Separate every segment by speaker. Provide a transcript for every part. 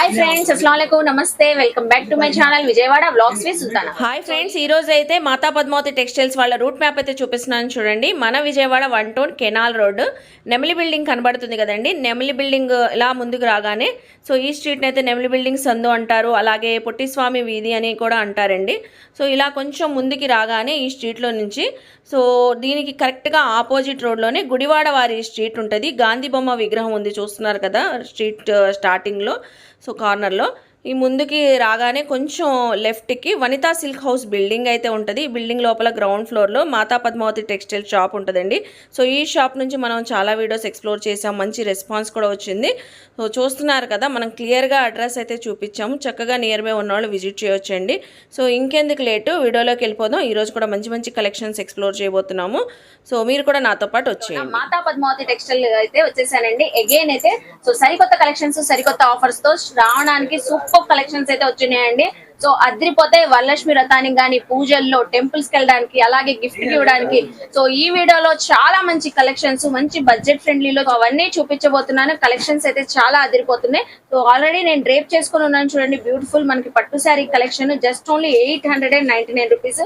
Speaker 1: Hi friends, అస్సలాముఅలైకుం, నమస్తే, welcome back to my channel Vijayawada vlogs with Sultana. Hi friends, ఈ రోజు అయితే మాతా పద్మావతి టెక్స్టైల్స్ వాళ్ళ రూట్ మ్యాప్ అయితే చూపిస్తున్నాను చూడండి. మన విజయవాడ 1 టౌన్ కెనాల్ రోడ్ నెమలి బిల్డింగ్ కనబడుతుంది కదండి. నెమలి బిల్డింగ్ ఇలా ముందుకు రాగానే సో ఈ స్ట్రీట్ని అయితే నెమలి బిల్డింగ్ సందు అంటారు, అలాగే పొట్టిస్వామి వీధి అని కూడా అంటారండి. సో ఇలా కొంచెం ముందుకి రాగానే ఈ స్ట్రీట్లో నుంచి సో దీనికి కరెక్ట్గా ఆపోజిట్ రోడ్లోనే గుడివాడ వారి స్ట్రీట్ ఉంటుంది. గాంధీ బొమ్మ విగ్రహం ఉంది, చూస్తున్నారు కదా స్ట్రీట్ స్టార్టింగ్లో. సో కార్నర్లో ఈ ముందుకి రాగానే కొంచెం లెఫ్ట్కి వనితా సిల్క్ హౌస్ బిల్డింగ్ అయితే ఉంటుంది. ఈ బిల్డింగ్ లోపల గ్రౌండ్ ఫ్లోర్లో మాతా పద్మావతి టెక్స్టైల్ షాప్ ఉంటుందండి. సో ఈ షాప్ నుంచి మనం చాలా వీడియోస్ ఎక్స్ప్లోర్ చేసాం, మంచి రెస్పాన్స్ కూడా వచ్చింది. సో చూస్తున్నారు కదా, మనం క్లియర్గా అడ్రస్ అయితే చూపించాము, చక్కగా నియర్ బై ఉన్న వాళ్ళు విజిట్ చేయొచ్చండి. సో ఇంకెందుకు లేటు, వీడియోలోకి వెళ్ళిపోదాం. ఈరోజు కూడా మంచి మంచి కలెక్షన్స్ ఎక్స్ప్లోర్ చేయబోతున్నాము. సో మీరు కూడా నాతో పాటు వచ్చేయండి. మాతా పద్మావతి టెక్స్టైల్ అయితే వచ్చేసానండి. అగైన్ అయితే సో సరికొత్త కలెక్షన్స్, సరికొత్త ఆఫర్స్ తో శ్రావణానికి సూపర్ కలెక్షన్స్ అయితే వచ్చినాయండి. సో అద్రిపోతే వరలక్ష్మి వ్రతానికి కానీ, పూజల్లో టెంపుల్స్ కి వెళ్ళడానికి, అలాగే గిఫ్ట్ ఇవ్వడానికి. సో ఈ వీడియోలో చాలా మంచి కలెక్షన్స్, మంచి బడ్జెట్ ఫ్రెండ్లీలో అవన్నీ చూపించబోతున్నాను. కలెక్షన్స్ అయితే చాలా అదిరిపోతున్నాయి. సో ఆల్రెడీ నేను డ్రేప్ చేసుకుని ఉన్నాను చూడండి, బ్యూటిఫుల్ మనకి పట్టు sari collection just only 899 rupees.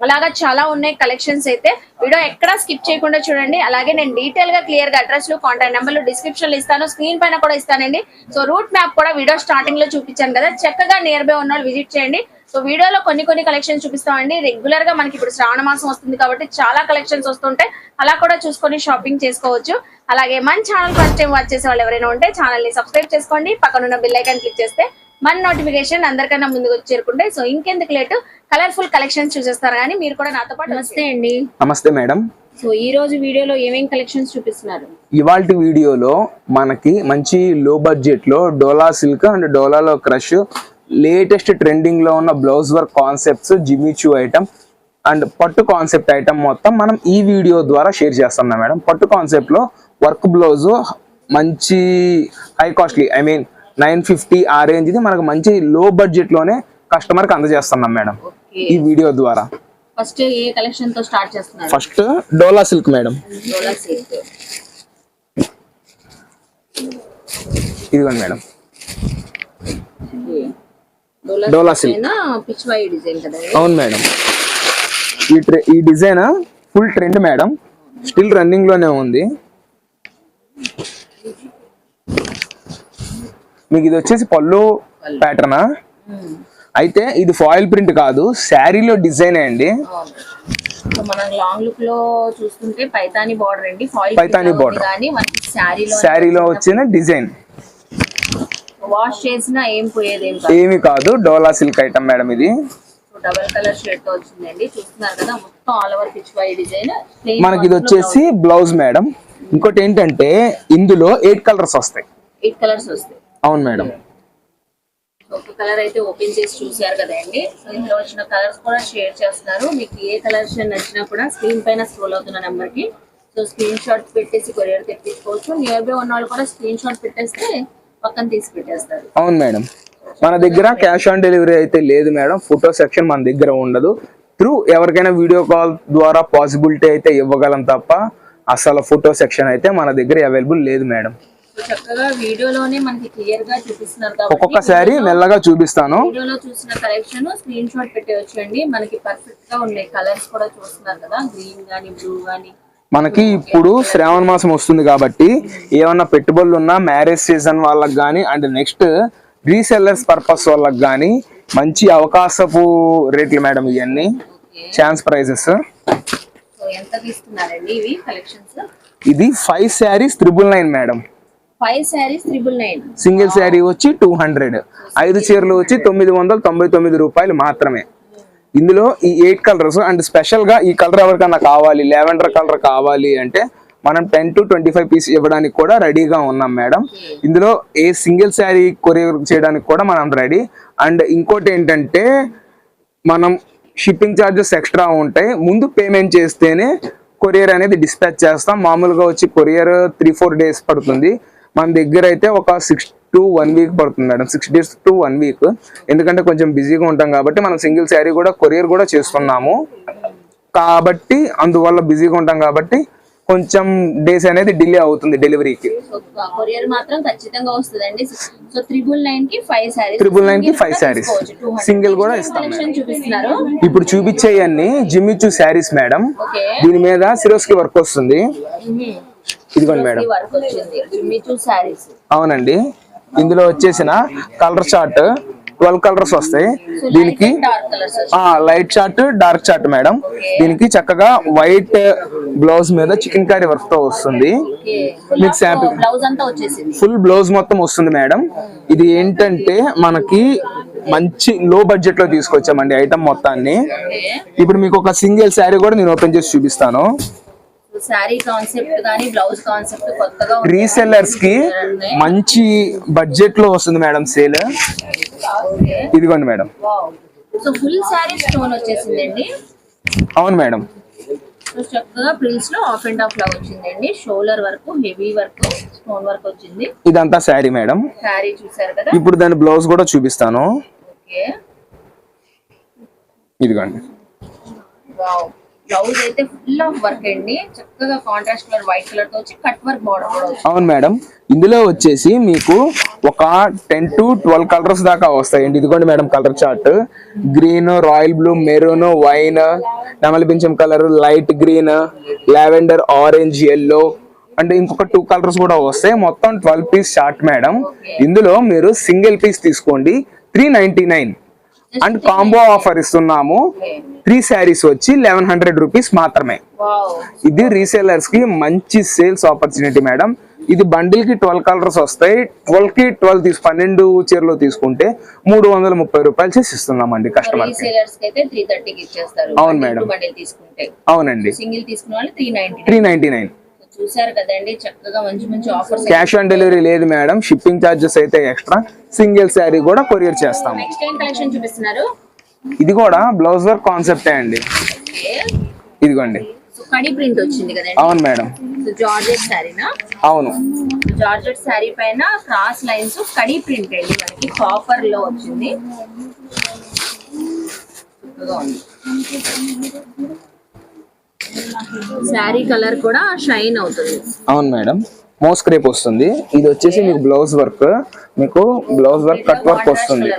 Speaker 1: అలాగా చాలా ఉన్నాయి కలెక్షన్స్ అయితే. వీడియో ఎక్కడా స్కిప్ చేయకుండా చూడండి. అలాగే నేను డీటెయిల్ గా క్లియర్ గా అడ్రస్ లు, కాంటాక్ట్ నెంబర్లు డిస్క్రిప్షన్ లో ఇస్తాను, స్క్రీన్ పైన కూడా ఇస్తానండి. సో రూట్ మ్యాప్ కూడా వీడియో స్టార్టింగ్ లో చూపించాను కదా, చక్కగా నియర్ బై ఉన్న విజిట్ చేయండి. సో వీడియోలో కొన్ని కలెక్షన్స్ చూపిస్తామండి. రెగ్యులర్ గా మనకి ఇప్పుడు శ్రావణ మాసం వస్తుంది కాబట్టి చాలా కలెక్షన్స్ వస్తుంటాయి, అలా కూడా చూసుకొని షాపింగ్ చేసుకోవచ్చు. అలాగే మన ఛానల్ ఫస్ట్ టైం వాచ్ చేసే వాళ్ళు ఎవరైనా ఉంటే ఛానల్ ని సబ్స్క్రైబ్ చేసుకోండి, పక్కనున్న బెల్ ఐకాన్ క్లిక్ చేస్తే మన నోటిఫికేషన్ అందరికన్నా ముందుకు వచ్చి చేరుకుంటే. సో ఇంకెందుకు లేటు, కలర్ఫుల్ కలెక్షన్స్ చూసేస్తారు కానీ మీరు కూడా నాతో పాటు. నమస్తే అండి.
Speaker 2: నమస్తే మేడం.
Speaker 1: సో ఈ రోజు వీడియోలో ఏమేం కలెక్షన్స్ చూపిస్తున్నారు?
Speaker 2: ఇవాల్టి వీడియోలో మనకి మంచి లో బడ్జెట్ లో డోలా సిల్క్ అండ్ డోలాలో క్రష్, లేటెస్ట్ ట్రెండింగ్ లో ఉన్న బ్లౌజ్ వర్క్ కాన్సెప్ట్స్, జిమిచూ ఐటమ్ అండ్ పట్టు కాన్సెప్ట్ ఐటమ్ మొత్తం మనం ఈ వీడియో ద్వారా షేర్ చేస్తున్నాం మేడం. పట్టు కాన్సెప్ట్ లో వర్క్ బ్లౌజ్ మంచి హై కాస్ట్లీ, ఐ మీన్ 950 ఆ రేంజ్ ఇది మనకు మంచి లో బడ్జెట్ లోనే కస్టమర్ కి అందజేస్తున్నాం మేడం ఈ వీడియో ద్వారా.
Speaker 1: ఫస్ట్ ఏ కలెక్షన్ తో స్టార్ట్ చేస్తున్నారు?
Speaker 2: ఫస్ట్ డోలా సిల్క్ మేడం.
Speaker 1: డోలా సిల్క్
Speaker 2: ఇదిగోండి మేడం,
Speaker 1: డోలా సిల్క్ పిచ్వాయి డిజైన్ కదా.
Speaker 2: అవును మేడం, ఈ design full trend madam, still running లోనే ఉంది. మీకు ఇది వచ్చేసి పళ్ళు ప్యాటర్న్ అయితే ఇది ఫాయిల్ ప్రింట్ కాదు, శారీలో డిజైన్ అండి.
Speaker 1: మనం లాంగ్ లుక్ లో చూస్తుంటే పైతాని బార్డర్ అండి,
Speaker 2: పైతాని బార్డర్ శారీలో వచ్చిన డిజైన్.
Speaker 1: వాష్ చేసినా ఏం పోయేది
Speaker 2: ఏమి కాదు, డోలా సిల్క్ ఐటమ్ మేడం. ఇది
Speaker 1: డబుల్ కలర్ షేడ్ తో వచ్చిందండి, చూస్తున్నారు కదా, మొత్తం ఆల్ ఓవర్ పిచ్వాయి డిజైన్.
Speaker 2: మనకి ఇది వచ్చేసి బ్లౌజ్ మేడం. ఇంకోటి ఏంటంటే ఇందులో 8 కలర్స్ వస్తాయి.
Speaker 1: 8 కలర్స్ వస్తాయి.
Speaker 2: అవును మేడం.
Speaker 1: ఒక కలర్ అయితే ఓపెన్ చేసి చూసారు కదండి. సో ఇందులో వచ్చిన కలర్స్ కూడా షేర్ చేస్తున్నారు. మీకు ఏ కలర్స్ నచ్చినా కూడా స్క్రీన్ పైన స్క్రోల్ అవుతున్న నెంబర్ కి సో స్క్రీన్ షాట్ పెట్టేసి కొరియర్ తెప్పించుకోవచ్చు. నియర్ బై ఉన్న వాళ్ళు కూడా స్క్రీన్ షాట్ పెట్టేస్తే పక్కన తీసి పెట్టేస్తారు.
Speaker 2: అవును మేడం, మన దగ్గర క్యాష్ ఆన్ డెలివరీ అయితే లేదు మేడం. ఫోటో సెక్షన్ మన దగ్గర ఉండదు. త్రూ ఎవరికైనా వీడియో కాల్ ద్వారా పాసిబిలిటీ అయితే ఇవ్వగలం తప్ప అసలు ఫోటో సెక్షన్ అయితే మన దగ్గర అవైలబుల్ లేదు మేడం.
Speaker 1: చక్కగా వీడియోలోనే మనకి క్లియర్ గా చూపిస్తున్నారు కాబట్టి
Speaker 2: ఒక్కొక్కసారి మెల్లగా చూపిస్తాను.
Speaker 1: వీడియోలో చూసిన కలెక్షన్ స్క్రీన్ షాట్ పెట్టేయొచ్చండి. మనకి పర్ఫెక్ట్ గా ఉన్నాయి కలర్స్ కూడా చూస్తున్నారు కదా, గ్రీన్ గానీ బ్లూ గానీ.
Speaker 2: మనకి ఇప్పుడు శ్రావణ మాసం వస్తుంది కాబట్టి ఏమన్నా పెట్టుబడులు ఉన్నా మ్యారేజ్ సీజన్ వాళ్ళకి కానీ అండ్ నెక్స్ట్ రీసెల్లర్స్ పర్పస్ వాళ్ళకి కానీ మంచి అవకాశపు రేట్లు మేడం. ఇవన్నీ ఛాన్స్ ప్రైజెస్.
Speaker 1: ఎంత తీసుకున్నారండి ఇవి కలెక్షన్స్?
Speaker 2: ఇది 5 శారీస్ 999 మేడం.
Speaker 1: 5 శారీస్ 999.
Speaker 2: సింగిల్ శారీ వచ్చి 200, 5 చీరలు వచ్చి 999 రూపాయలు మాత్రమే. ఇందులో ఈ 8 కలర్స్ అండ్ స్పెషల్ గా ఈ కలర్ ఎవరికన్నా కావాలి, లావెండర్ కలర్ కావాలి అంటే మనం 10 to 25 పీస్ ఇవ్వడానికి కూడా రెడీగా ఉన్నాం మేడం. ఇందులో ఏ సింగిల్ శారీ కొరియర్ చేయడానికి కూడా మనం రెడీ. అండ్ ఇంకోటి ఏంటంటే మనం షిప్పింగ్ ఛార్జెస్ ఎక్స్ట్రా ఉంటాయి, ముందు పేమెంట్ చేస్తేనే కొరియర్ అనేది డిస్పాచ్ చేస్తాం. మామూలుగా వచ్చి కొరియర్ 3-4 డేస్ పడుతుంది, మన దగ్గర అయితే ఒక 6 to 1 వీక్ పడుతుంది మేడం. 6 days to 1 వీక్, ఎందుకంటే కొంచెం బిజీగా ఉంటాం కాబట్టి మనం సింగిల్ శారీ కూడా కొరియర్ కూడా చేస్తున్నాము కాబట్టి అందువల్ల బిజీగా ఉంటాం కాబట్టి కొంచెం డేస్ అనేది డిలే అవుతుంది డెలివరీకి.
Speaker 1: కొరియర్ మాత్రం ఖచ్చితంగా వస్తుందండి. సో 999 కి 5 సారీస్,
Speaker 2: 999 కి 5 సారీస్, సింగిల్ కూడా ఇస్తాం.
Speaker 1: చూపిస్తున్నారు
Speaker 2: ఇప్పుడు చూపించేయన్ని జిమ్మిచూ శారీస్ మేడం.
Speaker 1: ఓకే,
Speaker 2: దీని మీద సిరోస్కి వర్క్ వస్తుంది. ఇదిగోండి మేడం,
Speaker 1: వర్క్ వచ్చింది జిమ్మిచూ సారీస్.
Speaker 2: అవునండి. ఇందులో వచ్చేసిన కలర్ చార్ట్ 12 కలర్స్ వస్తాయి. దీనికి light chart, dark chart madam. దీనికి చక్కగా వైట్ బ్లౌజ్ మీద చికెన్ కర్రీ వర్క్ తో వస్తుంది. మీకు శాంపిల్ ఫుల్ బ్లౌజ్ మొత్తం వస్తుంది మేడం. ఇది ఏంటంటే మనకి మంచి లో బడ్జెట్ లో తీసుకొచ్చామండి ఐటమ్ మొత్తాన్ని. ఇప్పుడు మీకు ఒక సింగిల్ శారీ కూడా నేను ఓపెన్ చేసి చూపిస్తాను.
Speaker 1: సారీ కాన్సెప్ట్ గానీ బ్లౌజ్ కాన్సెప్ట్ కొత్తగా
Speaker 2: రీసెల్లర్స్ కి మంచి బడ్జెట్ లో వస్తుంది మేడం సేల్. ఇదిగోండి madam.
Speaker 1: So full sorry stone వచ్చేసిందండి.
Speaker 2: అవును మేడం.
Speaker 1: సో చక్కగా ప్రిల్స్ లో ఆఫ్ అండ్ ఆఫ్ లా వచ్చిందండి. Shoulder work, heavy work, stone work వచ్చింది.
Speaker 2: ఇదంతా శారీ మేడం.
Speaker 1: శారీ చూసారు కదా.
Speaker 2: ఇప్పుడు దాని బ్లౌజ్ కూడా చూపిస్తాను.
Speaker 1: ఓకే,
Speaker 2: ఇదిగోండి.
Speaker 1: వావ్, బ్లౌజ్ అయితే ఫుల్ ఆఫ్ వర్క్ అండి. చక్కగా కాంట్రాస్ట్ కలర్ వైట్ కలర్ తో వచ్చి కట్ వర్క్ బార్డర్ కూడా వచ్చింది.
Speaker 2: అవును మేడం. ఇందులో వచ్చేసి మీకు ఒక 10 to 12 కలర్స్ దాకా వస్తాయండి. ఇదిగోండి madam colour chart. Green, royal blue, maroon, wine, నెమలి పింఛం colour, light green, lavender, orange, yellow అంటే ఇంకొక 2 కలర్స్ కూడా వస్తాయి. మొత్తం 12 పీస్ చార్ట్ మేడం. ఇందులో మీరు సింగిల్ పీస్ తీసుకోండి 399 అండ్ కాంబో ఆఫర్ ఇస్తున్నాము. 3 శారీస్ వచ్చి 1100 రూపీస్ మాత్రమే. ఇది రీసేలర్స్ కి మంచి సేల్స్ ఆపర్చునిటీ మేడం. ఇది బండిల్ కి 12 కలర్స్ వస్తాయి. 12 కి 12 చీరలు తీసుకుంటే 330 రూపాయలు చేసి ఇస్తున్నామండి కస్టమర్ కి. అవును మేడం. అవునండి.
Speaker 1: సింగిల్ తీసుకున్న వాళ్ళు
Speaker 2: 399.
Speaker 1: చూసారు కదండి, చక్కగా మంచి మంచి ఆఫర్స్.
Speaker 2: క్యాష్ ఆన్ డెలివరీ లేదు మేడం. షిప్పింగ్ చార్జెస్ అయితే ఎక్స్ట్రా. సింగిల్ శారీ కూడా కొరియర్ చేస్తాము.
Speaker 1: నెక్స్ట్ ఏం కలెక్షన్ చూపిస్తున్నారు?
Speaker 2: ఇది కూడా బ్లౌజ్ వర్క్ కాన్సెప్టే అండి. ఇదిగోండి.
Speaker 1: కడి ప్రింట్ వచ్చింది కదండి.
Speaker 2: అవును మేడం.
Speaker 1: జార్జెట్ శారీనా?
Speaker 2: అవును.
Speaker 1: జార్జెట్ శారీ పైన క్రాస్ లైన్స్ కడి ప్రింట్ అండి. మనకి కాపర్ లో వచ్చింది. శారీ కలర్ కూడా షైన్ అవుతుంది.
Speaker 2: అవును మేడం. మోస్ క్రేప్ వస్తుంది. ఇది వచ్చేసి మీకు బ్లౌజ్ వర్క్, మీకు బ్లౌజ్ వర్క్ కట్ వర్క్ వస్తుంది.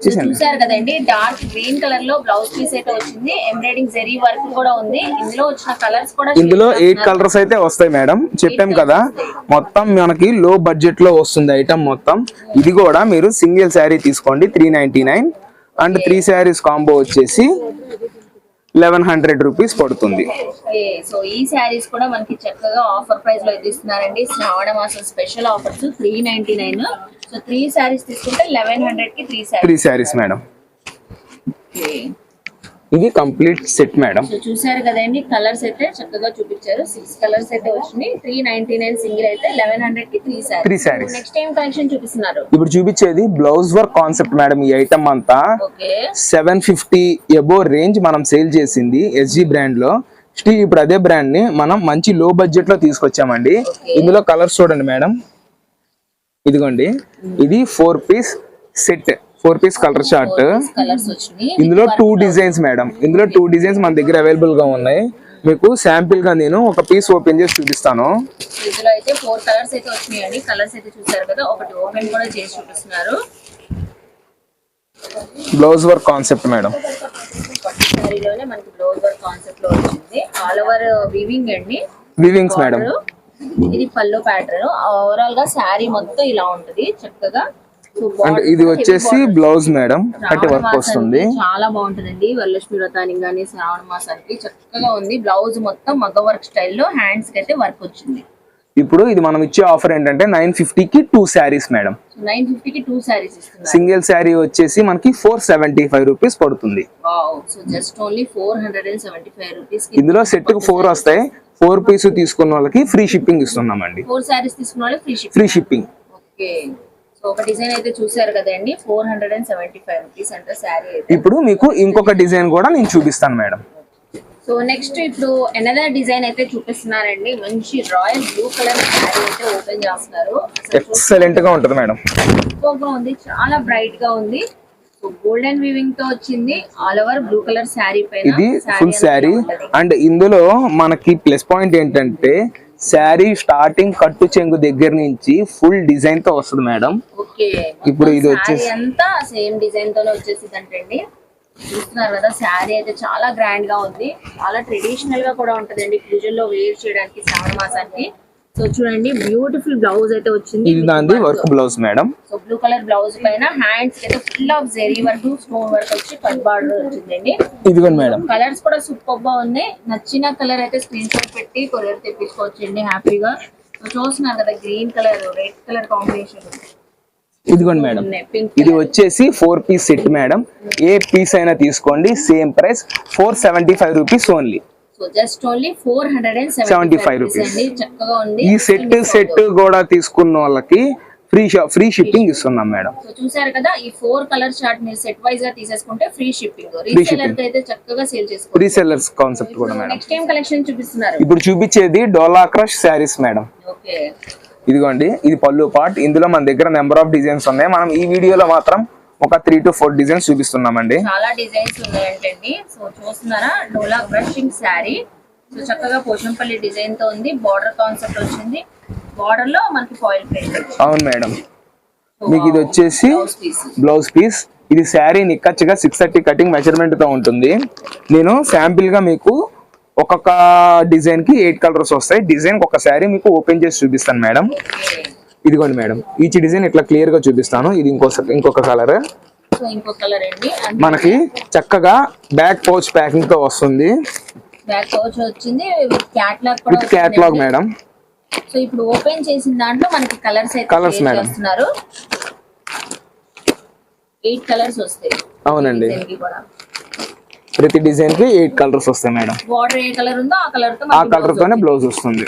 Speaker 1: చూసారు కదండి, డార్క్ గ్రీన్ కలర్ లో బ్లౌజ్ పీస్ అయితే వచ్చింది. ఎంబ్రాయిడింగ్ జరీ వర్క్ కూడా ఉంది. ఇందులో వచ్చిన కలర్స్ కూడా
Speaker 2: ఇందులో 8 కలర్స్ అయితే వస్తాయి మేడం. చెప్పాం కదా, మొత్తం మనకి లో బడ్జెట్ లో వస్తుంది ఐటమ్ మొత్తం. ఇది కూడా మీరు సింగిల్ శారీ తీసుకోండి 399 అండ్ 3 శారీస్ కాంబో వచ్చేసి 1100 రూపీస్ పడుతుంది.
Speaker 1: సో ఈ శారీస్ కూడా మనకి చక్కగా ఆఫర్ ప్రైస్ లో ఇస్తున్నారండి. శ్రావణ మాసం స్పెషల్ ఆఫర్స్ 399. సో 3 శారీస్ తీసుకుంటే 1100 కి 3
Speaker 2: శారీస్ మేడం. ఇది కంప్లీట్ సెట్ మేడం.
Speaker 1: సో చూసారు కదండి, కలర్స్ అయితే చక్కగా చూపించారు. 6 కలర్స్ అయితే వచ్చినాయి. 399 సింగిల్ అయితే 1100 కి 3 శారీస్. నెక్స్ట్ టైం కలెక్షన్ చూపిస్తున్నారు.
Speaker 2: ఇప్పుడు చూపించేది బ్లౌజ్ వర్క్ కాన్సెప్ట్ మేడం. ఈ ఐటమ్ అంతా 750 ఎబో రేంజ్ మనం సేల్ చేసింది SG బ్రాండ్ లో. స్టిల్ ఇప్పుడు అదే బ్రాండ్ ని మనం మంచి లో బడ్జెట్ లో తీసుకొచ్చామండి. ఇందులో కలర్స్ చూడండి మేడం. ఇదిగోండి, ఇది 4 piece set, 4 piece colour chart. ఇందులో 2 డిజైన్స్ మేడం. ఇందులో 2 డిజైన్స్ మన దగ్గర అవైలబుల్ గా ఉన్నాయి. మీకు శాంపిల్ గా నేను ఒక పీస్ ఓపెన్ చేసి చూపిస్తాను.
Speaker 1: ఇందులో అయితే 4 కలర్స్ అయితే వచ్చినాయండి. కలర్స్ అయితే చూసారు కదా, ఒకటి ఓపెన్ కూడా చేసి చూపిస్తున్నారు.
Speaker 2: Blouse work concept madam.
Speaker 1: సారీలోనే మనకి బ్లౌజ్ వర్క్ కాన్సెప్ట్ లో వచ్చింది. ఆల్ ఓవర్ వీవింగ్ అండి.
Speaker 2: వీవింగ్స్ మేడం.
Speaker 1: ఇది పల్లో ప్యాటర్న్. ఓవరాల్ గా శారీ మొత్తం ఇలా ఉంటది చక్కగా.
Speaker 2: అండ్ ఇది వచ్చేసి బ్లౌజ్ మేడం, కట్టి వర్క్ వస్తుంది.
Speaker 1: చాలా బాగుంటుందండి. వరలక్ష్మి వ్రతానికి గానీ శ్రావణ మాసానికి చక్కగా ఉంది. బ్లౌజ్ మొత్తం మగ్గ వర్క్ స్టైల్లో, హ్యాండ్స్ కి అయితే వర్క్ వచ్చింది.
Speaker 2: ఇప్పుడు ఇది మనం ఇచ్చే ఆఫర్ ఏంటంటే 950 కి 2 శారీస్ మేడం.
Speaker 1: 950 కి 2 శారీస్ ఇస్తున్నారు.
Speaker 2: సింగిల్ శారీ వచ్చేసి మనకి 475 రూపీస్ పడుతుంది.
Speaker 1: Wow, so just only 475 rupees.
Speaker 2: ఇందులో సెట్ కు 4 వస్తాయి. 4 పీస్ తీసుకున్న వాళ్ళకి ఫ్రీ షిప్పింగ్ ఇస్తున్నామండి.
Speaker 1: 4 శారీస్ తీసుకున్న వాళ్ళకి
Speaker 2: ఫ్రీ షిప్పింగ్.
Speaker 1: ఓకే, సో ఒక డిజైన్ అయితే చూసారు కదండి, 475 రూపీస్ అంటే శారీ అయితే.
Speaker 2: ఇప్పుడు మీకు ఇంకొక డిజైన్ కూడా నేను చూపిస్తాను మేడం.
Speaker 1: సో నెక్స్ట్ ఇప్పుడు ఎనదర్ డిజైన్ అయితే చూపిస్తున్నారండి. మంచి రాయల్ బ్లూ కలర్ శారీ అయితే ఓపెన్ చేస్తున్నారు.
Speaker 2: ఎక్సలెంట్ గా ఉంటుంది మేడం.
Speaker 1: సూపర్ గా ఉంది, చాలా బ్రైట్ గా ఉంది. సో గోల్డెన్ వీవింగ్ తో వచ్చింది, all over blue colour sari పైన.
Speaker 2: ఇది ఫుల్ శారీ. అండ్ ఇందులో మనకి ప్లస్ పాయింట్ ఏంటంటే శారీ స్టార్టింగ్ కట్టు చెంగు దగ్గర నుంచి ఫుల్ డిజైన్ తో వస్తుంది మేడం.
Speaker 1: ఓకే,
Speaker 2: ఇప్పుడు ఇది వచ్చేసి
Speaker 1: అంతా సేమ్ డిజైన్ తోనే వచ్చేసింది అంటండి. చూస్తున్నారు కదా, శారీ అయితే చాలా గ్రాండ్ గా ఉంది, చాలా ట్రెడిషనల్ గా కూడా ఉంటదండి పూజల్లో వేర్ చేయడానికి శ్రావణ మాసానికి. సో చూడండి, బ్యూటిఫుల్ బ్లౌజ్ అయితే వచ్చింది.
Speaker 2: ఇది దాని work blouse madam.
Speaker 1: So blue colour blouse పైన హ్యాండ్స్ అయితే full of zari work, stone work వచ్చి కట్ బార్డర్ వచ్చిందండి.
Speaker 2: ఇదిగోండి మేడం.
Speaker 1: కలర్స్ కూడా సూపర్ గా ఉన్నాయి. నచ్చిన కలర్ అయితే స్క్రీన్ షాట్ పెట్టి కొరియర్ తెప్పించుకోవచ్చండి హ్యాపీగా. సో చూస్తున్నారు కదా, green colour red colour combination.
Speaker 2: ఇదిగోండి మేడం, ఇది వచ్చేసి 4 పీస్ సెట్ మేడం. ఏ పీస్ అయినా తీసుకోండి, same price 475 rupees only.
Speaker 1: So just only 475 rupees అండి. చక్కగా ఉంది.
Speaker 2: ఈ సెట్ కూడా తీసుకున్న వాళ్ళకి ఫ్రీ షిప్పింగ్ ఇస్తున్నాం మేడం.
Speaker 1: సో చూసారు కదా, ఈ 4 కలర్ చార్ట్ మీరు సెట్ వైజ్ గా తీసేసుకుంటే ఫ్రీ షిప్పింగ్. రీసెల్లర్ కి అయితే చక్కగా సేల్ చేసుకోవచ్చు.
Speaker 2: రీసెల్లర్స్ కాన్సెప్ట్ కూడా మేడం.
Speaker 1: నెక్స్ట్ టైం కలెక్షన్ చూపిస్తున్నారు.
Speaker 2: ఇప్పుడు చూపించేది డోలా క్రష్ శారీస్ మేడం.
Speaker 1: ఓకే,
Speaker 2: ఇదిగోండి, ఇది పళ్ళు పార్ట్. ఇందులో మన దగ్గర నెంబర్ ఆఫ్ డిజైన్స్ ఉన్నాయి. మనం ఈ వీడియోలో మాత్రం ఒక 3 to 4 డిజైన్స్ చూపిస్తున్నామండి.
Speaker 1: చాలా డిజైన్స్ ఉన్నాయంటండి. సో చూస్తున్నారా, డోలా క్రషింగ్ శారీ. సో చక్కగా పోచంపల్లి డిజైన్ తో ఉంది, బార్డర్ కాన్సెప్ట్ వచ్చింది. బార్డర్ లో మనకి ఫాయిల్ ప్రింట్.
Speaker 2: అవును మేడం. మీకు ఇది వచ్చేసి బ్లౌజ్ పీస్. ఇది శారీ నిక్కచ్చిగా 630 కటింగ్ మెజర్మెంట్ తో ఉంటుంది. నేను శాంపిల్ గా మీకు ఒక్కొక్క డిజైన్ కి 8 కలర్స్ వస్తాయి. డిజైన్ ఒక శారీ మీకు ఓపెన్ చేసి చూపిస్తాను మేడం. ఇదిగోండి మేడం, ఈచ్ డిజైన్ ఇట్లా క్లియర్ గా చూపిస్తాను. ఇది ఇంకొక కలర్. మనకి చక్కగా బ్యాక్ పౌచ్ ప్యాకింగ్ తో వస్తుంది.
Speaker 1: బ్యాక్ పౌచ్ వచ్చింది విత్
Speaker 2: క్యాటలాగ్ మేడం.
Speaker 1: సో ఇప్పుడు ఓపెన్ చేసిన దాంట్లో మనకి కలర్స్ చేస్తున్నారు. 8 కలర్స్ వస్తాయి.
Speaker 2: అవునండి, ప్రతి డిజైన్ కి 8 కలర్స్ వస్తాయి మేడం.
Speaker 1: బార్డర్ ఏ కలర్ ఉందో ఆ కలర్
Speaker 2: తోనే బ్లౌజ్ వస్తుంది.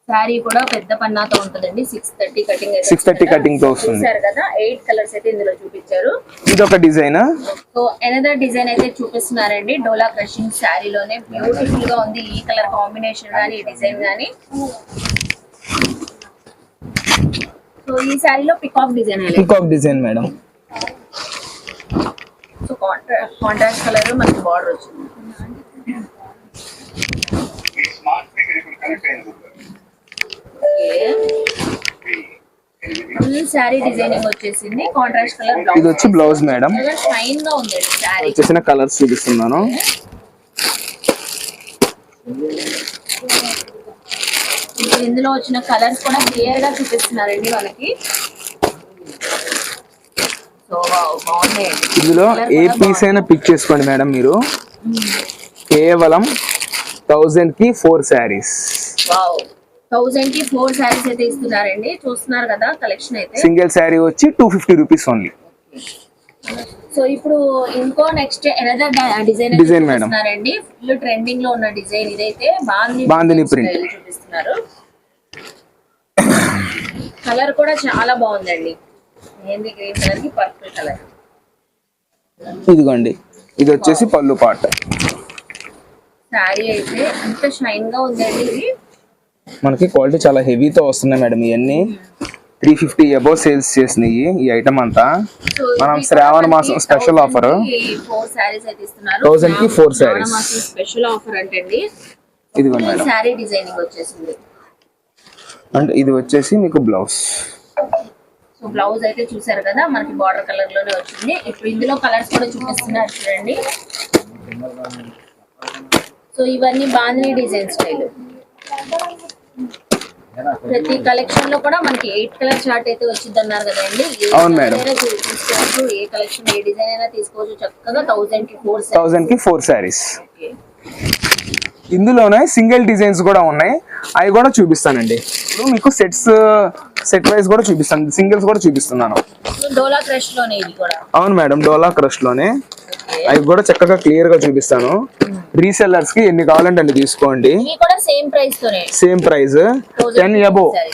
Speaker 1: సారీ కూడా పెద్ద పన్నాతో ఉంటదండి.
Speaker 2: 630 కటింగ్ తో వస్తుంది.
Speaker 1: చూసారు కదా, 8 కలర్స్ అయితే ఇందులో చూపించారు.
Speaker 2: ఇది ఒక డిజైన్.
Speaker 1: సో ఎనదర్ డిజైన్ అయితే చూపిస్తున్నారండి. డోలా క్రషింగ్ శారీలోనే బ్యూటిఫుల్ గా ఉంది. ఈ కలర్ కాంబినేషన్ గానీ, ఈ డిజైన్ గానీ. సో ఈ శారీలో peacock
Speaker 2: design madam.
Speaker 1: So contrast colour మనకి బార్డర్ వచ్చింది. ఫుల్ శారీ డిజైనింగ్ వచ్చేసింది. Contrast colour blouse.
Speaker 2: ఇది వచ్చి బ్లౌజ్ మేడం.
Speaker 1: షైన్ గా ఉంది శారీ.
Speaker 2: వచ్చేసిన కలర్స్ చూపిస్తున్నాను.
Speaker 1: ఇందులో వచ్చిన కలర్స్ కూడా క్లియర్ గా చూపిస్తున్నారండి మనకి. సో బాగుంది.
Speaker 2: ఇందులో ఏ పీస్ అయినా పిక్ చేసుకోండి మేడం మీరు. కేవలం 1000 కి 4 శారీస్.
Speaker 1: 1000 కి 4 శారీస్ అయితే ఇస్తున్నారండి. చూస్తున్నారు కదా కలెక్షన్ అయితే.
Speaker 2: సింగిల్ శారీ వచ్చి 250 రూపీస్ ఓన్లీ.
Speaker 1: సో ఇప్పుడు ఇంకో నెక్స్ట్ ఎనదర్ డిజైన్ మేడం ఇస్తున్నారండి. ఫుల్ ట్రెండింగ్ లో ఉన్న డిజైన్ ఇదైతే బాందిని ప్రింట్ చూపిస్తున్నారు. కలర్ కూడా చాలా బాగుందండి. మెహందీ గ్రీన్ కలర్ కి పర్పుల్ కలర్.
Speaker 2: ఇదిగోండి, ఇది వచ్చేసి పళ్ళు పార్ట్.
Speaker 1: శారీ అయితే అంత షైన్ గా ఉందండి. ఇది
Speaker 2: మనకి క్వాలిటీ చాలా హెవీతో వస్తున్నాయి మేడం. ఇవన్నీ 350 అబౌవ్ సేల్స్ చేసినాయి ఈ ఐటమ్ అంతా. మనం శ్రావణ మాసం స్పెషల్ ఆఫర్
Speaker 1: 4 సారీస్ అయితే ఇస్తున్నారు.
Speaker 2: 1000 కి 4 సారీస్
Speaker 1: స్పెషల్ ఆఫర్ అంటండి.
Speaker 2: ఇదిగోండి మేడం,
Speaker 1: సారీ డిజైనింగ్ వచ్చేసింది.
Speaker 2: అండ్ ఇది వచ్చేసి మీకు బ్లౌజ్.
Speaker 1: సో బ్లౌజ్ అయితే చూసారు కదా, మనకి బార్డర్ కలర్ లోనే వచ్చింది. ఇప్పుడు ఇందులో కలర్స్ కూడా చూపిస్తున్నారు చూడండి. సో ఇవన్నీ బాందిని డిజైన్ స్టైల్. ప్రతి కలెక్షన్ లో కూడా మనకి 8 కలర్ చార్ట్ అయితే వచ్చింది అన్నారు కదండి.
Speaker 2: అవును మేడం,
Speaker 1: తీసుకోవచ్చు. ఏ కలెక్షన్ ఏ డిజైన్ అయినా తీసుకోవచ్చు. చక్కగా 1000 కి 4
Speaker 2: సారీస్. ఇందులోనే సింగిల్ డిజైన్స్ కూడా ఉన్నాయి, అవి కూడా చూపిస్తానండి. మీకు సెట్ వైజ్ కూడా చూపిస్తాను, సింగిల్స్ కూడా చూపిస్తున్నాను.
Speaker 1: డోలా క్రష్ లోనే ఇది కూడా.
Speaker 2: అవును మేడం, డోలా క్రష్ లోనే. అవి కూడా చక్కగా క్లియర్ గా చూపిస్తాను. రీసెల్లర్స్ కి ఎన్ని కావాలంటే అన్ని తీసుకోండి. సేమ్ ప్రైస్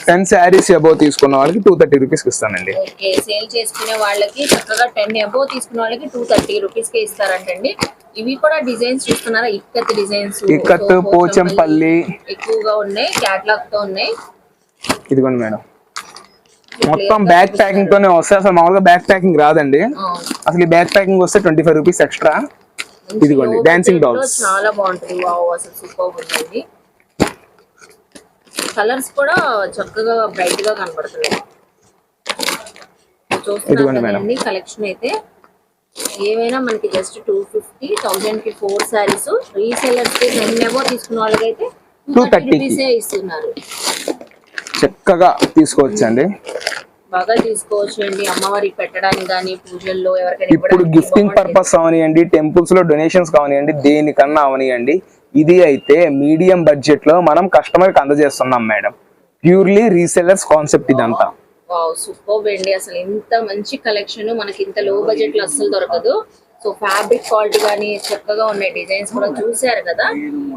Speaker 2: 10 సారీస్ అబౌవ్ తీసుకున్న వాళ్ళకి 230 రూపీస్ ఇస్తానండి.
Speaker 1: సేల్ చేసుకునే వాళ్ళకి చక్కగా 10 అబౌవ్ తీసుకున్న వాళ్ళకి 230 రూపీస్ కి ఇస్తారంటండి. ఇవి కూడా డిజైన్స్ చూస్తున్నారా, ఇక్కత్ డిజైన్స్,
Speaker 2: ఇక్కత్ పోచంపల్లి
Speaker 1: ఎక్కువగా ఉన్నాయి, క్యాటలాగ్ తో ఉన్నాయి.
Speaker 2: ఇదిగోండి మేడం, మొత్తం బ్యాక్ ప్యాకింగ్ తోనే వస్తాయి. అసలు మామూలుగా బ్యాక్ ప్యాకింగ్ రాదండి. అసలు ఈ బ్యాక్ ప్యాకింగ్ వస్తే 25 రూపీస్ ఎక్స్ట్రా. ఇదిగోండి డాన్సింగ్ డాల్స్,
Speaker 1: చాలా బాగుంటుంది. వావ్, అసలు సూపర్ ఉంటుంది. కలర్స్ కూడా చక్కగా బ్రైట్ గా కనబడుతున్నాయి. చూస్తున్నారండి కలెక్షన్ అయితే ఏమైనా మనకి జస్ట్ 250, 1000 కి 4 సారీస్. రీసెలర్స్ కి 10 ఎబో తీసుకున్న వాళ్ళకైతే 230 రూపీసే ఇస్తున్నారు.
Speaker 2: చక్కగా తీసుకోవచ్చండి,
Speaker 1: బాగా తీసుకోవచ్చు అండి. అమ్మవారికి పెట్టడానికి కానీ, పూజల్లో ఎవరికైనా
Speaker 2: ఇప్పుడు గిఫ్టింగ్ పర్పస్ అవనియండి, టెంపుల్స్ లో డొనేషన్స్ కావనియండి, దేనికన్నా అవనియండి, ఇది అయితే మీడియం బడ్జెట్ లో మనం కస్టమర్ కి అందజేస్తున్నాం మేడం. ప్యూర్లీ రీసెలర్స్ కాన్సెప్ట్ ఇదంతా.
Speaker 1: వావ్, సూపర్ అండి. అసలు ఇంత మంచి కలెక్షన్ మనకి ఇంత లో బడ్జెట్ లో అస్సలు దొరకదు. సో ఫ్యాబ్రిక్ క్వాలిటీ కానీ చక్కగా ఉన్నాయి. డిజైన్స్ కూడా చూసారు కదా.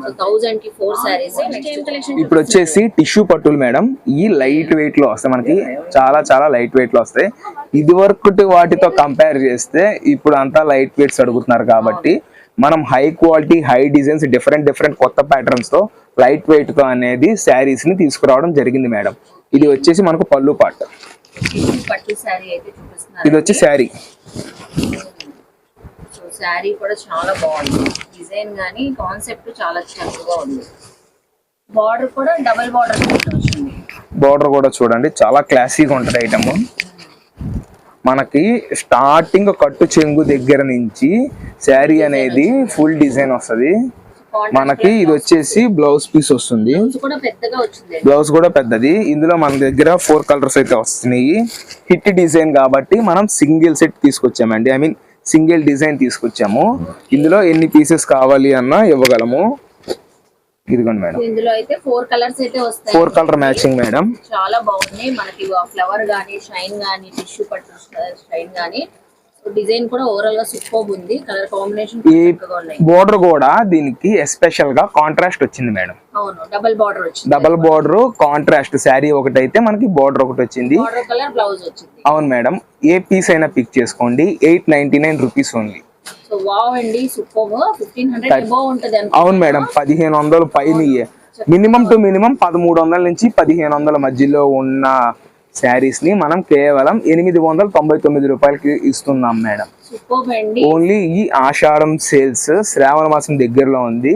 Speaker 1: సో 1000 కి 4 సారీస్.
Speaker 2: ఇప్పుడు వచ్చేసి టిష్యూ పట్టులు మేడం. ఈ లైట్ వెయిట్ లో వస్తాయి మనకి, చాలా చాలా లైట్ వెయిట్ లో వస్తాయి. ఇది వరకు వాటితో కంపేర్ చేస్తే ఇప్పుడు అంతా లైట్ వెయిట్స్ అడుగుతున్నారు కాబట్టి మనం high quality, high designs, different కొత్త ప్యాటర్న్స్ తో లైట్ వెయిట్ తో అనేది శారీస్ ని తీసుకురావడం జరిగింది మేడం. ఇది వచ్చేసి మనకు పళ్ళు పార్ట్.
Speaker 1: పట్టు శారీ అయితే చూపిస్తున్నారు.
Speaker 2: ఇది వచ్చి శారీ.
Speaker 1: సో శారీ కూడా చాలా బాగుంది. డిజైన్ గానీ కాన్సెప్ట్ చాలా చక్కగా ఉంది. బార్డర్ కూడా డబుల్ బార్డర్ వచ్చింది.
Speaker 2: బార్డర్ కూడా చూడండి చాలా క్లాసీగా ఉంటుంది ఐటమ్. మనకి స్టార్టింగ్ కట్టు చెంగు దగ్గర నుంచి శారీ అనేది ఫుల్ డిజైన్ వస్తుంది. మనకి ఇది వచ్చేసి బ్లౌజ్ పీస్ వస్తుంది. బ్లౌజ్ కూడా పెద్దది. ఇందులో మన దగ్గర 4 కలర్స్ అయితే వస్తున్నాయి. హిట్ డిజైన్ కాబట్టి మనం సింగిల్ సెట్ తీసుకొచ్చామండి. ఐ మీన్ సింగిల్ డిజైన్ తీసుకొచ్చాము. ఇందులో ఎన్ని పీసెస్ కావాలి అన్నా ఇవ్వగలము. ఇదిగోండి మేడం,
Speaker 1: ఇందులో అయితే 4 కలర్స్ అయితే వస్తాయి.
Speaker 2: 4 కలర్ మ్యాచింగ్ మేడం.
Speaker 1: చాలా బాగుంది. మనకి ఫ్లవర్ గానీ, షైన్ గానీ, టిష్యూ పట్టు షైన్ గానీ, డిజైన్ కూడా ఓవరాల్ గా సూపర్ ఉంది. కలర్ కాంబినేషన్
Speaker 2: బోర్డర్ కూడా దీనికి ఎస్పెషల్ గా కాంట్రాస్ట్ వచ్చింది మేడం.
Speaker 1: అవును, డబుల్ బార్డర్ వచ్చింది.
Speaker 2: డబుల్ బార్డర్ కాంట్రాస్ట్ శారీ ఒకటి అయితే మనకి బార్డర్ ఒకటి వచ్చింది.
Speaker 1: బార్డర్ కలర్ బ్లౌజ్ వచ్చింది.
Speaker 2: అవును మేడం, ఏ పీస్ అయినా పిక్ చేసుకోండి. 899 రూపీస్ ఓన్లీ.
Speaker 1: సో వావ్ అండి, సూపర్. 1500 అబౌవ్ ఉంటది.
Speaker 2: అవును మేడం, 1500 పైన. మినిమం టు మినిమం 1300 నుంచి 1500 మధ్యలో ఉన్న శారీస్ ని మనం కేవలం 899 రూపాయలకి ఇస్తున్నాం మేడం. ఓన్లీ ఈ ఆషాఢం సేల్స్ శ్రావణ మాసం దగ్గరలో ఉంది.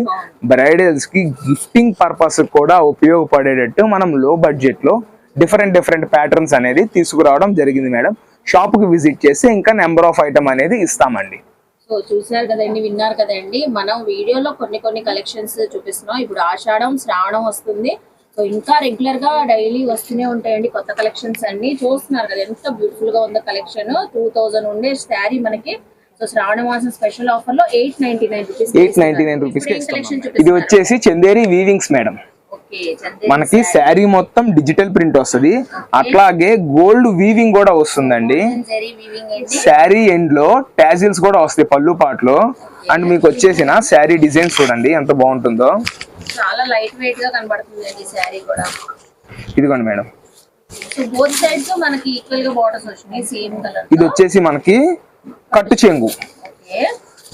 Speaker 2: బ్రైడల్స్ కి గిఫ్టింగ్ పర్పస్ కూడా ఉపయోగపడేటట్టు మనం లో బడ్జెట్ లో డిఫరెంట్ ప్యాటర్న్స్ అనేది తీసుకురావడం జరిగింది మేడం. షాప్ కి విజిట్ చేసి ఇంకా నెంబర్ ఆఫ్ ఐటమ్ అనేది ఇస్తామండి.
Speaker 1: సో చూసారు కదండి, విన్నారు కదండి. మనం వీడియోలో కొన్ని కలెక్షన్స్ చూపిస్తున్నాం. ఇప్పుడు ఆషాఢం, శ్రావణం వస్తుంది. సో ఇంకా రెగ్యులర్ గా డైలీ వస్తూనే ఉంటాయండి కొత్త కలెక్షన్స్ అన్ని. చూస్తున్నారు కదా ఎంత బ్యూటిఫుల్ గా ఉందో కలెక్షన్. 2000 ఉండే శారీ మనకి సో శ్రావణ మాసం స్పెషల్ ఆఫర్ లో 899 రూపీస్.
Speaker 2: ఇది వచ్చేసి చందేరి వీవింగ్స్ మేడం. మనకి శారీ మొత్తం డిజిటల్ ప్రింట్ వస్తుంది. అట్లాగే గోల్డ్ వీవింగ్ కూడా వస్తుందండి. శారీ ఎండ్ లో టాజిల్స్ కూడా వస్తాయి పళ్ళు పాటలో. అండ్ మీకు వచ్చేసిన శారీ డిజైన్ చూడండి ఎంత బాగుంటుందో.
Speaker 1: చాలా లైట్ వెయిట్ గా కనబడుతుంది అండి శారీ కూడా.
Speaker 2: ఇదిగోండి మేడం,
Speaker 1: సో బోత్ సైడ్స్ మనకి ఈక్వల్ గా బోర్డర్స్ వచ్చినాయి సేమ్ కలర్.
Speaker 2: ఇది వచ్చేసి మనకి కట్టు చెంగు.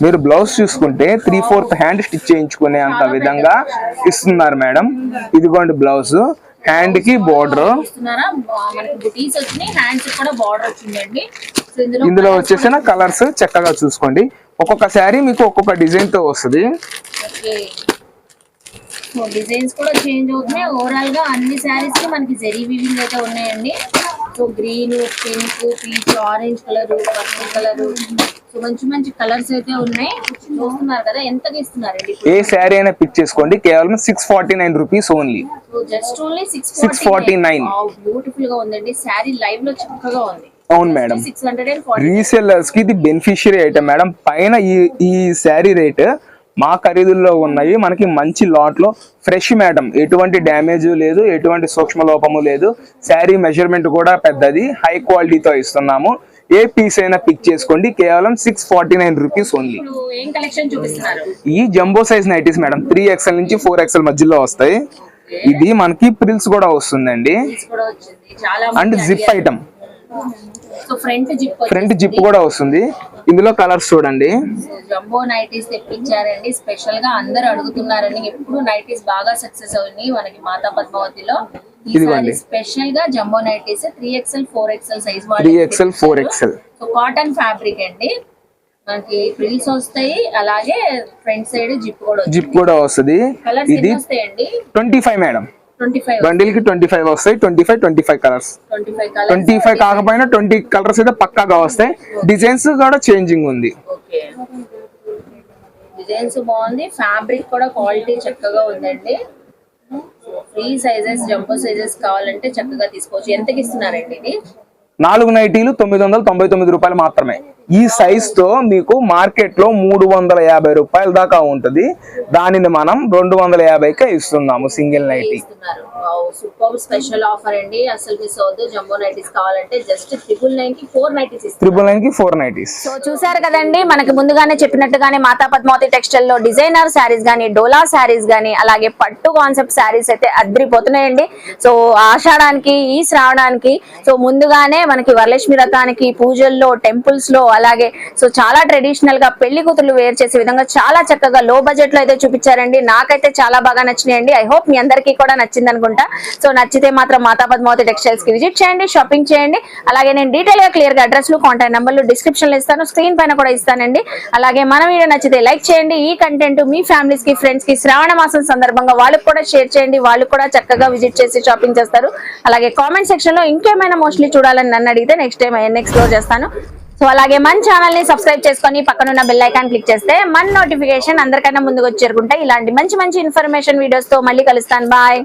Speaker 2: మీరు బ్లౌజ్ చూసుకుంటే 3/4 హ్యాండ్ స్టిచ్ చేయించుకునే అంత విధంగా ఇస్తున్నారు మేడం. ఇదిగోండి బ్లౌజ్, హ్యాండ్ కి బోర్డర్. ఇందులో వచ్చేసిన కలర్స్ చక్కగా చూసుకోండి. ఒక్కొక్క శారీ మీకు ఒక్కొక్క డిజైన్ తో వస్తుంది.
Speaker 1: డిజైన్స్ కూడా చేంజ్ అవుతున్నాయి. ఓవరాల్ గా అన్ని శారీస్ కి మనకి జరీ వీవింగ్ అయితే ఉన్నాయండి. So green, pink, peach, orange colour, purple colour, so మంచి కలర్స్ అయితే ఉన్నాయి. చూస్తున్నారు కదా ఎంతగా ఇస్తున్నారండి.
Speaker 2: ఏ శారీ అయినా పిక్ చేసుకోండి, కేవలం 649 rupees only.
Speaker 1: So just only 649. Beautiful గా ఉందండి శారీ, లైవ్ లో చక్కగా ఉంది.
Speaker 2: అవును మేడం, రీసెల్లర్స్ కి ఇది బెనిఫిషియరీ ఐటమ్ మేడం. పైన ఈ శారీ రేట్ మా ఖరీదుల్లో ఉన్నాయి. మనకి మంచి లాట్ లో ఫ్రెష్ మేడం, ఎటువంటి డ్యామేజ్ లేదు, ఎటువంటి సూక్ష్మ లోపము లేదు. శారీ మెజర్మెంట్ కూడా పెద్దది, హై క్వాలిటీతో ఇస్తున్నాము. ఏ పీస్ అయినా పిక్ చేసుకోండి, కేవలం 649 రూపీస్ ఓన్లీ. ఈ jumbo size nighties madam, 3XL నుంచి 4XL మధ్యలో వస్తాయి. ఇది మనకి ప్రిల్స్ కూడా వస్తుందండి. And zip item, front zip కూడా వస్తుంది. ఇందులో కలర్స్ చూడండి.
Speaker 1: జంబో నైటీస్ తెప్పించారండి స్పెషల్ గా. అందరు అడుగుతున్నారని, ఎప్పుడు నైటీస్ బాగా సక్సెస్ అవుతుంది మనకి మాతా పద్మావతిలో.
Speaker 2: ఇదిగోండి
Speaker 1: స్పెషల్ గా jumbo nighties 3XL 4XL size
Speaker 2: 3XL 4XL
Speaker 1: so cotton fabric అండి, మనకి ఫ్రిల్స్ వస్తాయి, అలాగే ఫ్రంట్ సైడ్ జిప్ కూడా
Speaker 2: వస్తుంది.
Speaker 1: కలర్స్
Speaker 2: ఇది
Speaker 1: వస్తాయండి
Speaker 2: 25 మేడం,
Speaker 1: 25
Speaker 2: బండిల్ కి 25 వస్తాయి. 25 కలర్స్, 25 కాకపోయినా 20 కలర్స్ అయితే పక్కాగా వస్తాయి. డిజైన్స్ కూడా చేంజింగ్ ఉంది.
Speaker 1: ఓకే, డిజైన్స్ బాగుంది, ఫ్యాబ్రిక్ కూడా క్వాలిటీ చక్కగా ఉందండి. ఫ్రీ సైజెస్ జంబో సైజెస్ కావాలంటే చక్కగా తీసుకోవచ్చు. ఎంతకి ఇస్తున్నారండి ఇది?
Speaker 2: 4 నైటీలు 999 రూపాయలు మాత్రమే. ఈ సైజ్ తో మీకు మార్కెట్ లో 350 రూపాయల దాకా ఉంటది, దానిని మనం 250కే ఇస్తున్నాము single nightie.
Speaker 1: Super special offer అండి, అసలు మిస్ అవద్దు. జంబో నైటీస్ కావాలంటే జస్ట్ 999 కి 4 నైటీస్ ఇస్తారు.
Speaker 2: 999 కి 4 నైటీస్.
Speaker 1: సో చూసారు కదండి, మనకి ముందుగానే చెప్పినట్టుగానే మాతా పద్మావతి టెక్స్టైల్ లో డిజైనర్ శారీస్ గానీ, డోలా శారీస్ గానీ, అలాగే పట్టు కాన్సెప్ట్ శారీస్ అయితే అద్రిపోతున్నాయండి. సో ఆషాఢానికి, ఈ శ్రావణానికి సో ముందుగానే మనకి వరలక్ష్మి వ్రతానికి, పూజల్లో, టెంపుల్స్ లో, అలాగే సో చాలా ట్రెడిషనల్ గా పెళ్లి కూతుర్లు వేర్ చేసే విధంగా చాలా చక్కగా లో బడ్జెట్ లో అయితే చూపించారండి. నాకైతే చాలా బాగా నచ్చినాయండి. ఐ హోప్ మీ అందరికీ కూడా నచ్చింది అనుకుంటా. సో నచ్చితే మాత్రం మాతా పద్మావతి టెక్స్టైల్స్ కి విజిట్ చేయండి, షాపింగ్ చేయండి. అలాగే నేను డీటెయిల్ గా క్లియర్ గా అడ్రస్ లు, కాంటాక్ట్ నంబర్లు డిస్క్రిప్షన్ లో ఇస్తాను, స్క్రీన్ పైన కూడా ఇస్తానండి. అలాగే మన వీడియో నచ్చితే లైక్ చేయండి. ఈ కంటెంట్ మీ ఫ్యామిలీస్ కి, ఫ్రెండ్స్ కి శ్రావణ మాసం సందర్భంగా వాళ్ళకి కూడా షేర్ చేయండి, వాళ్ళు కూడా చక్కగా విజిట్ చేసి షాపింగ్ చేస్తారు. అలాగే కామెంట్ సెక్షన్ లో ఇంకేమైనా మోస్ట్లీ చూడాలని నన్ను అడిగితే నెక్స్ట్ టైం ఎక్స్ప్లోర్ చేస్తాను. సో అలాగే మన ఛానల్ ని సబ్స్క్రైబ్ చేసుకొని పక్కనున్న బెల్ ఐకాన్ క్లిక్ చేస్తే మన నోటిఫికేషన్ అందరికన్నా ముందుకు వచ్చి చేరుకుంటాయి. ఇలాంటి మంచి మంచి ఇన్ఫర్మేషన్ వీడియోస్ తో మళ్ళీ కలుస్తాను. బాయ్.